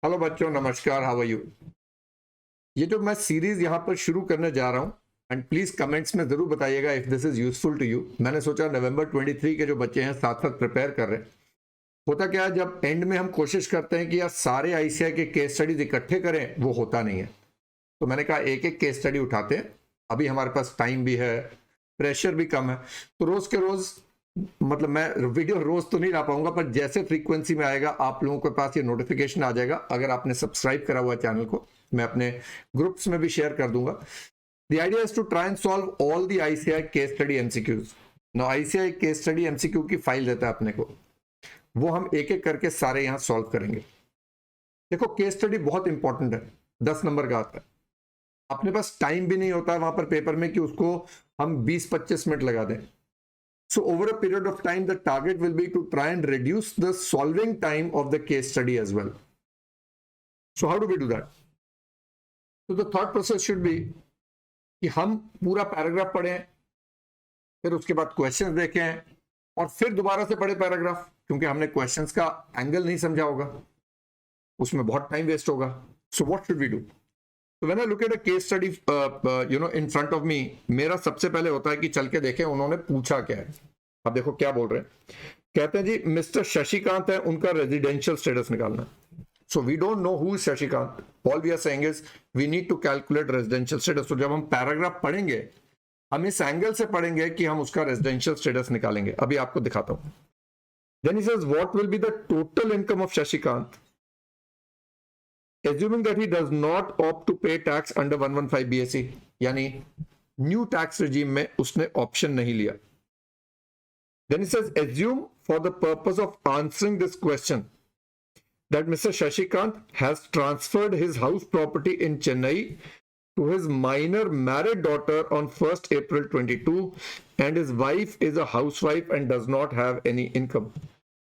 Hello बच्चों, नमस्कार। How are you? ये जो मैं सीरीज यहाँ पर शुरू करने जा रहा हूँ, एंड प्लीज कमेंट्स में जरूर बताइएगा if this is useful to you. मैंने सोचा नवंबर 23 के जो बच्चे हैं साथ साथ प्रिपेयर कर रहे हैं। होता क्या है, जब एंड में हम कोशिश करते हैं कि यार सारे आईसीआई के केस स्टडीज इकट्ठे करें, वो होता नहीं है। तो मैंने कहा एक एक केस स्टडी उठाते हैं। अभी हमारे पास टाइम भी है, प्रेशर भी कम है, तो रोज के रोज, मतलब मैं वीडियो रोज तो नहीं ला पाऊंगा, पर जैसे फ्रीक्वेंसी में आएगा आप लोगों के पास ये नोटिफिकेशन आ जाएगा। अगर आपने सब्सक्राइब करा हुआ चैनल को, मैं अपने ग्रुप्स में भी शेयर कर दूंगा। The idea is to try and solve all the ICI case study MCQs. No, ICI case study MCQ की फाइल देता है अपने को, वो हम एक एक करके सारे यहां सॉल्व करेंगे। देखो, केस स्टडी बहुत इंपॉर्टेंट है, 10 नंबर का आता है। अपने पास टाइम भी नहीं होता है वहां पर पेपर में कि उसको हम 20-25 मिनट लगा दें। So over a period of time, the target will be to try and reduce the solving time of the case study as well. So how do we do that? So the thought process should be कि हम पूरा paragraph पढ़ें, फिर उसके बाद questions देखें, और फिर दोबारा से पढ़े पैराग्राफ, क्योंकि हमने क्वेश्चंस का एंगल नहीं समझा होगा, उसमें बहुत टाइम वेस्ट होगा। So what should we do? So when I look at a case study, in front of me, मेरा सबसे पहले होता है कि चल के देखें उन्होंने पूछा क्या है। अब देखो क्या बोल रहे हैं। कहते हैं जी मिस्टर शशिकांत है, उनका रेजिडेंशियल स्टेटस निकालना है। So we don't know who is Shashikant. All we are saying is we need to calculate residential status. तो जब हम पैराग्राफ पढ़ेंगे, हम इस एंगल से पढ़ेंगे कि हम उसका रेजिडेंशियल स्टेटस निकालेंगे। अभी आपको दिखाता हूं। Then he says what will be the total income of Shashikant assuming that he does not opt to pay tax under 115 BSE, यानी न्यू टैक्स रिजीम में उसने ऑप्शन नहीं लिया। Then he says, assume for the purpose of answering this question that Mr. Shashikant has transferred his house property in Chennai to his minor married daughter on 1st April 22, and his wife is a housewife and does not have any income.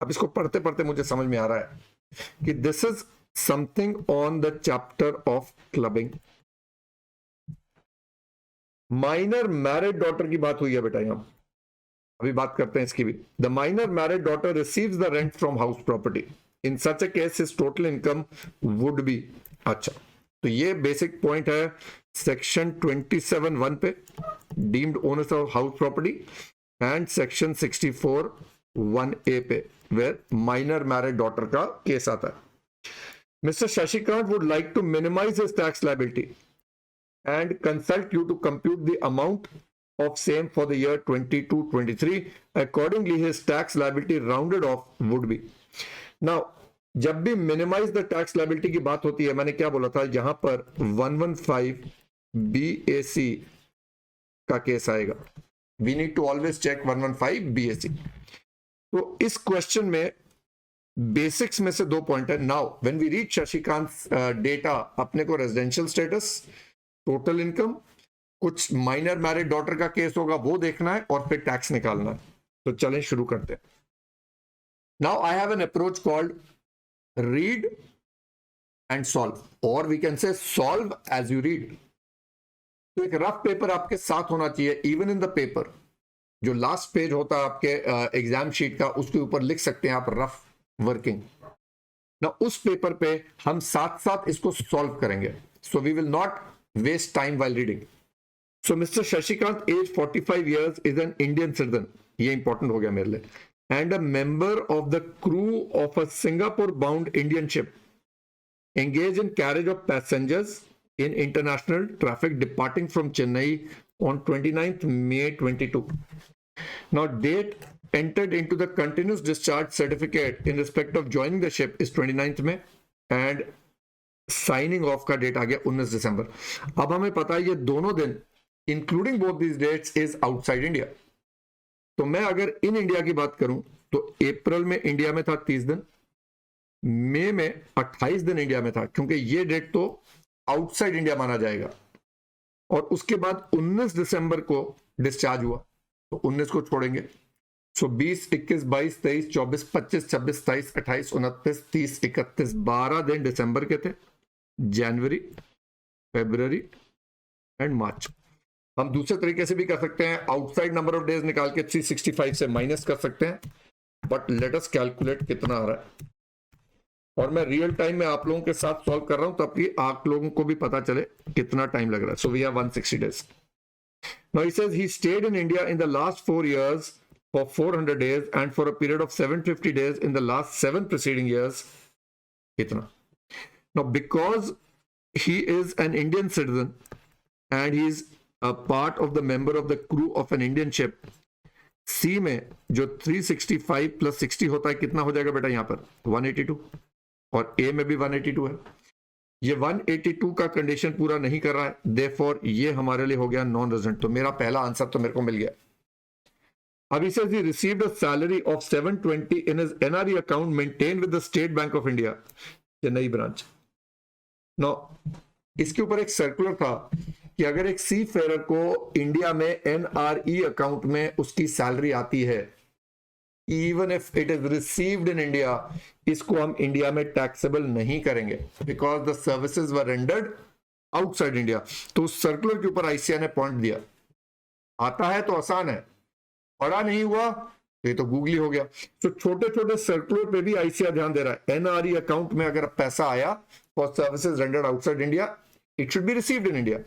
अब इसको पढ़ते पढ़ते मुझे समझ में आ रहा है कि this is something on the chapter of clubbing. Minor married daughter की बात हुई है बेटा यहां। अभी बात करते हैं इसकी भी। The minor married daughter receives the rent from house property. In such a case his total income would be. अच्छा, तो ये बेसिक पॉइंट है सेक्शन 27(1) पे, deemed owners of house property, and section 64(1)(a) पे, वेयर माइनर मैरिड डॉटर का case आता है। Mr. Shashikant would like to minimize his tax liability and consult you to compute the amount of same for the year 22-23. Accordingly, his tax liability rounded off would be. Now, जब भी minimize the tax liability की बात होती है, मैंने क्या बोला था, यहां पर 115 BAC का केस आएगा। We need to always check 115 BAC. तो इस क्वेश्चन में बेसिक्स में से 2 पॉइंट है। Now when we read Shashikant data, अपने को रेजिडेंशियल स्टेटस, टोटल इनकम, कुछ माइनर मैरिड डॉटर का केस होगा वो देखना है, और फिर टैक्स निकालना है। तो चलें शुरू करते हैं। Now I have an approach called read and solve, और we can say solve as you read. तो एक रफ पेपर आपके साथ होना चाहिए। इवन इन द पेपर, जो लास्ट पेज होता है आपके एग्जाम शीट का, उसके ऊपर लिख सकते हैं आप रफ वर्किंग ना। उस पेपर पे हम साथ साथ इसको सॉल्व करेंगे। So we will not waste time while reading. So mister Shashikant, age 45 years, is an Indian citizen. ये इंपॉर्टेंट हो गया मेरे लिए। And a member of the crew of a Singapore bound Indian ship engaged in carriage of passengers in international traffic departing from Chennai on 29th May 22. Now date entered into the continuous discharge certificate in respect of joining the ship is 29th May, and signing off का date आ गया 19 दिसंबर। अब हमें पता है ये दोनों दिन, including both these dates, is outside India. तो मैं अगर इन इंडिया की बात करूं तो अप्रैल में इंडिया में था 30 दिन, मई में 28 दिन इंडिया में था, क्योंकि ये डेट तो आउटसाइड इंडिया माना जाएगा। और उसके बाद 19 दिसंबर को डिस्चार्ज हुआ, तो 19 को छोड़ेंगे। सो 20, 21, 22, 23, 24, 25, 26, 27, 28, 29, 30, 31, 12 दिन दिसंबर के थे। जनवरी, फरवरी एंड मार्च। हम दूसरे तरीके से भी कर सकते हैं, आउटसाइड नंबर ऑफ डेज निकाल के 365 से माइनस कर सकते हैं, बट लेट अस कैलकुलेट कितना आ रहा है। और मैं रियल टाइम में आप लोगों के साथ सॉल्व कर रहा हूं ताकि आप लोगों को भी पता चले कितना टाइम लग रहा है. So we have 160 days. Now he says he stayed in India in the last 4 years for 400 days and for a period of 750 days in the last 7 preceding years. Kitna? Now because he is an Indian citizen and he is a part of the member of the crew of an Indian ship, C में जो 365 plus 60 होता है कितना हो जाएगा बेटा यहाँ पर 182 और A में भी 182 है. ये 182 का कंडीशन पूरा नहीं कर रहा है, देयरफॉर ये हमारे लिए हो गया नॉन रेजिडेंट. तो मेरा पहला आंसर तो मेरे को मिल गया. अब इसे ही received a salary of 720 in his NRE account maintain with the State Bank of India Chennai branch. No इसके ऊपर एक सर्कुलर था कि अगर एक सी फेरर को इंडिया में एनआरई अकाउंट में उसकी सैलरी आती है, even if it is received in India, इसको हम इंडिया में टैक्सेबल नहीं करेंगे because the services were rendered outside India. तो उस सर्कुलर के ऊपर आईसीआई ने पॉइंट दिया. आता है तो आसान है, पढ़ा नहीं हुआ तो ये तो गूगली हो गया. तो छोटे छोटे सर्कुलर पे भी आईसीआई ध्यान दे रहा है. एनआरई अकाउंट में अगर पैसा आया for services rendered outside India, it should be received in India.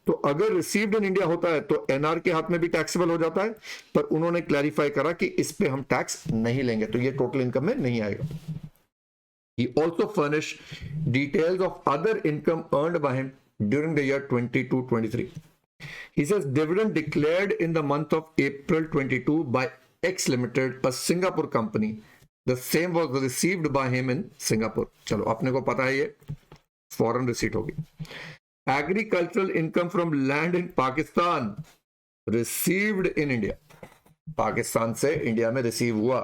तो अगर रिसीव्ड इन इंडिया होता है तो एनआर के हाथ में भी टैक्सेबल हो जाता है, पर उन्होंने क्लैरिफाई करा कि इस पे हम टैक्स नहीं लेंगे, तो ये टोटल इनकम में नहीं आएगा. He also furnished details of other income earned by him during the year 22-23. He says dividend declared in the month of April 22 by X Limited, a Singapore company. The same was received by him in Singapore. चलो अपने को पता है ये foreign receipt होगी. Agricultural income from land in Pakistan received in India. Pakistan से India में receive हुआ.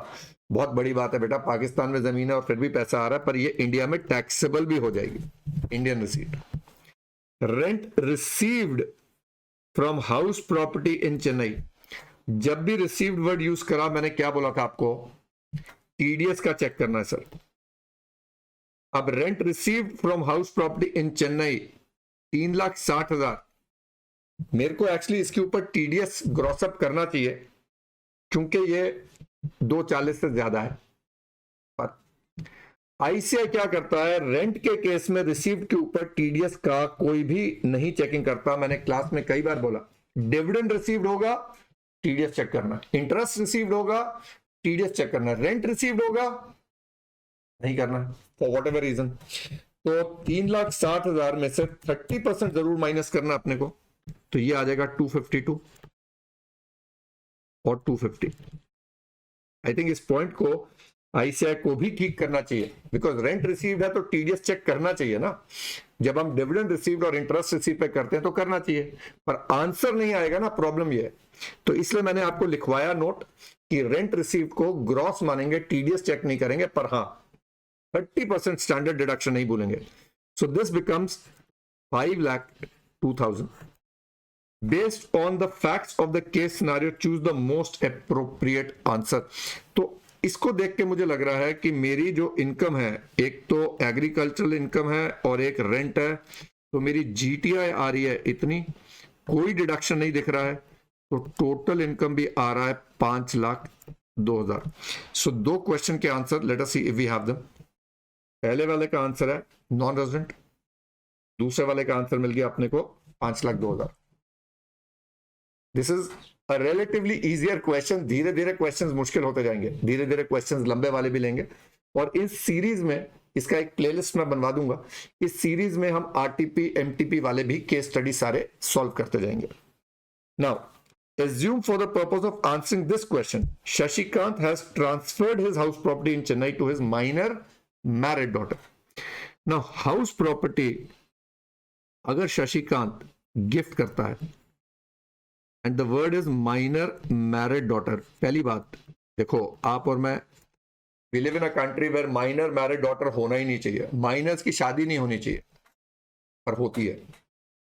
बहुत बड़ी बात है बेटा, पाकिस्तान में जमीन है और फिर भी पैसा आ रहा है, पर ये इंडिया में टैक्सेबल भी हो जाएगी. Indian receipt. Rent received from house property in Chennai. जब भी रिसीव्ड वर्ड यूज करा, मैंने क्या बोला था आपको, टीडीएस का चेक करना है सर. अब rent received from house property in Chennai 3,60,000. मेरे को एक्चुअली इसके ऊपर टीडीएस ग्रॉसअप करना चाहिए क्योंकि ये 240 से ज्यादा है. पर आईसीआई क्या करता है, रेंट के केस में रिसीव्ड के ऊपर टीडीएस का कोई भी नहीं चेकिंग करता. मैंने क्लास में कई बार बोला, डिविडेंड रिसीव्ड होगा टीडीएस चेक करना, इंटरेस्ट रिसीव्ड होगा टीडीएस चेक करना, रेंट रिसीव्ड होगा नहीं करना फॉर वॉट एवर रीजन. तो 3,60,000 में से 30% जरूर माइनस करना अपने को, तो ये आ जाएगा 252 और 250. आई थिंक इस पॉइंट को आईसीआई को भी ठीक करना चाहिए, बिकॉज रेंट रिसीव्ड है तो टीडीएस चेक करना चाहिए ना. जब हम डिविडेंड रिसीव्ड और इंटरेस्ट रिसीव पे करते हैं तो करना चाहिए, पर आंसर नहीं आएगा ना, प्रॉब्लम ये है. तो इसलिए मैंने आपको लिखवाया नोट कि रेंट रिसीव्ड को ग्रॉस मानेंगे, टीडीएस चेक नहीं करेंगे, पर हाँ 30% स्टैंडर्ड डिडक्शन नहीं भूलेंगे. So this becomes 5,02,000. Based on the facts of the case scenario, choose the most appropriate answer. तो इसको देख के मुझे लग रहा है कि मेरी जो इनकम है, एक तो एग्रीकल्चरल इनकम है और एक रेंट है, तो मेरी जीटीआई आ रही है इतनी, कोई डिडक्शन नहीं दिख रहा है, तो टोटल इनकम भी आ रहा है 5,02,000. सो दो क्वेश्चन के answer, let us see if we have them. पहले वाले का आंसर है नॉन रेजिडेंट, दूसरे वाले का आंसर मिल गया अपने को 5,02,000. This is a relatively easier question. धीरे धीरे क्वेश्चंस मुश्किल होते जाएंगे, धीरे धीरे क्वेश्चंस लंबे वाले भी लेंगे. और इस सीरीज में, इसका एक प्लेलिस्ट मैं बनवा दूंगा, इस सीरीज में हम आरटीपी एमटीपी वाले भी केस स्टडी सारे सॉल्व करते जाएंगे. Now assume for the purpose of answering this question, Shashikant has transferred his house property in Chennai to his minor married daughter. Now house property अगर Shashikant gift करता है and the word is minor married daughter, पहली बात देखो, आप और मैं we live in a country where minor married daughter होना ही नहीं चाहिए. माइनर्स की शादी नहीं होनी चाहिए, पर होती है,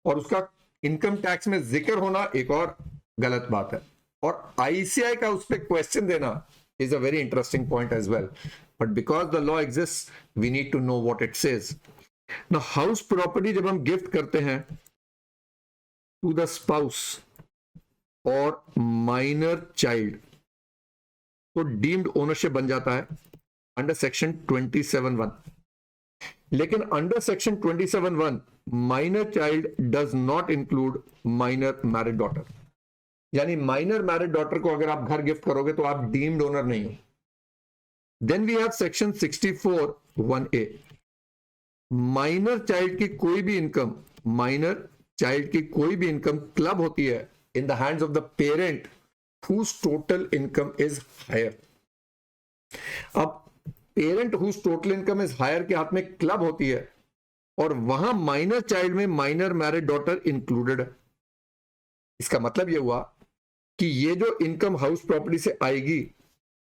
और उसका इनकम टैक्स में जिक्र होना एक और गलत बात है. और आईसीआई का उस पर क्वेश्चन देना is a very interesting point as well, but because the law exist we need to know what it says. Now house property जब हम गिफ्ट करते हैं टू द स्पाउस और माइनर चाइल्ड, तो डीम्ड ओनरशिप बन जाता है अंडर सेक्शन 27(1). लेकिन under section 27(1) minor child does not include minor married daughter, यानी माइनर मैरिड डॉटर को अगर आप घर गिफ्ट करोगे तो आप डीम्ड ओनर नहीं हो। Then we have section 64(1)(a), minor child की कोई भी इनकम, माइनर चाइल्ड की कोई भी इनकम क्लब होती है in the hands of the parent whose total income is higher। अब parent whose total income is higher के हाथ में क्लब होती है और वहां माइनर चाइल्ड में माइनर मैरिड डॉटर इंक्लूडेड है। इसका मतलब यह हुआ कि ये जो इनकम हाउस प्रॉपर्टी से आएगी,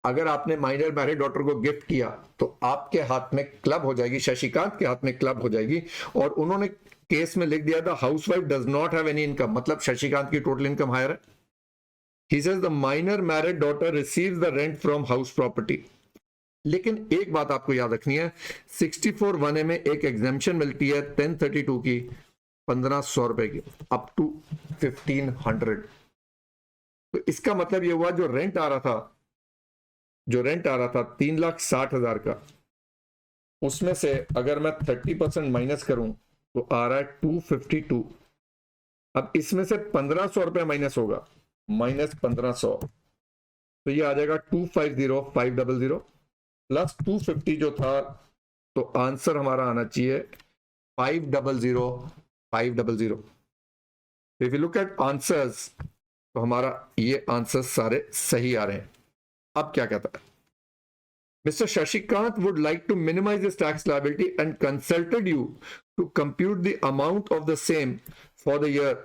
अगर आपने माइनर मैरिड डॉटर को गिफ्ट किया तो आपके हाथ में क्लब हो जाएगी, शशिकांत के हाथ में क्लब हो जाएगी। और उन्होंने केस में लिख दिया था housewife does not have any income, मतलब शशिकांत की टोटल इनकम हायर है। He says the minor married daughter receives the rent from house property। लेकिन एक बात आपको याद रखनी है, 64(1)(a) में एक एग्जेम्पशन मिलती है 1032 की 1500 रुपए की, अप टू 1500। तो इसका मतलब यह हुआ जो रेंट आ रहा था 3,60,000 का, उसमें से अगर मैं 30% माइनस करूं तो आ रहा है 252। अब इसमें से 1500 रुपया माइनस होगा, माइनस 1500, तो ये आ जाएगा 250,500 प्लस 250 जो था, तो आंसर हमारा आना चाहिए 500,500। If you look at answers तो हमारा ये आंसर सारे सही आ रहे हैं। अब क्या कहता है, Mr. Shashikant would like to minimize his tax liability and consulted you to compute the amount of the same for the year.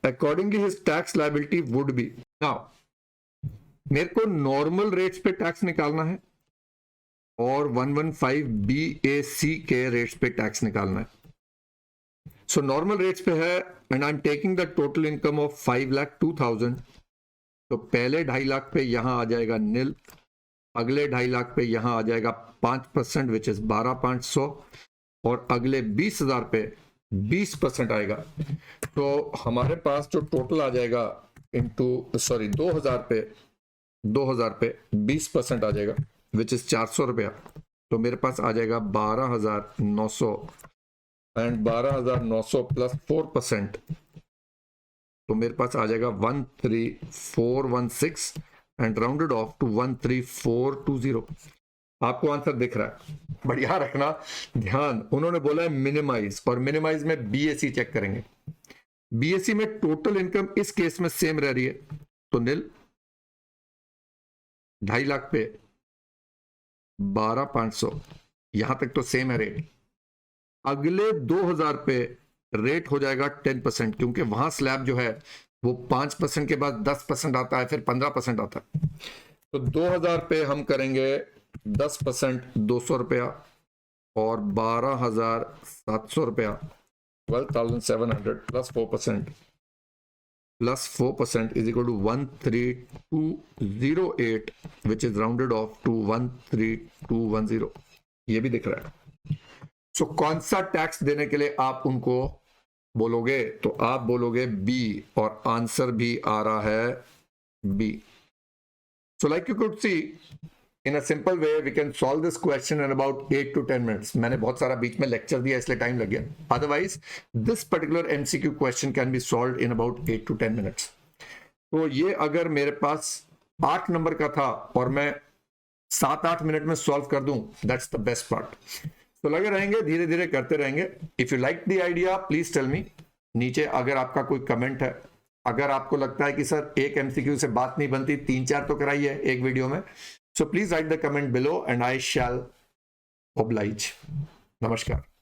Accordingly, his tax liability would be। Now, मेरे को नॉर्मल रेट्स पे tax निकालना है और 115BAC के rates पे tax निकालना है। सो नॉर्मल रेट्स पे है and I am taking the total income of 5,02,000। तो पहले 2.5 लाख पे यहां आ जाएगा नील, अगले 2.5 लाख पे यहां आ जाएगा 5% विच इज 12,500, और अगले 20,000 पे 20% आएगा। तो हमारे पास जो टोटल आ जाएगा इंटू 2000 पे 20% आ जाएगा विच इज 400 रुपया। तो मेरे पास आ जाएगा 12,900 एंड 12,900 प्लस 4%, तो मेरे पास आ जाएगा 13,416 एंड राउंडेड ऑफ टू 13,420। आपको आंसर दिख रहा है, बढ़िया रखना ध्यान। उन्होंने बोला है मिनिमाइज, और मिनिमाइज में बीएससी चेक करेंगे। बीएससी में टोटल इनकम इस केस में सेम रह रही है, तो नील 2.5 लाख पे 12,500, यहां तक तो सेम है रेट। अगले 2,000 पे रेट हो जाएगा 10%, क्योंकि वहां स्लैब जो है वो 5% के बाद 10% आता है, फिर 15% आता है। तो 2,000 पे हम करेंगे 10%, 200 रुपया, और 12,700 रुपया, 12,700 plus 4% is equal to 13,208 which is rounded off to 13,210। ये भी दिख रहा है। सो कौन सा टैक्स देने के लिए आप उनको बोलोगे, तो आप बोलोगे बी, और आंसर भी आ रहा है बी। So like you could see in a simple way we can solve this question in about 8 to 10 minutes। मैंने बहुत सारा बीच में लेक्चर दिया इसलिए टाइम लग गया, otherwise this particular MCQ question can be solved in about 8 to 10 minutes। तो ये अगर मेरे पास 8 नंबर का था और मैं 7-8 मिनट में सॉल्व कर दूं, that's the best part। तो लगे रहेंगे, धीरे धीरे करते रहेंगे। If you like the idea please tell me. नीचे अगर आपका कोई कमेंट है, अगर आपको लगता है कि सर एक MCQ से बात नहीं बनती, 3-4 तो कराई है एक वीडियो में, so please write the comment below and I shall oblige। नमस्कार।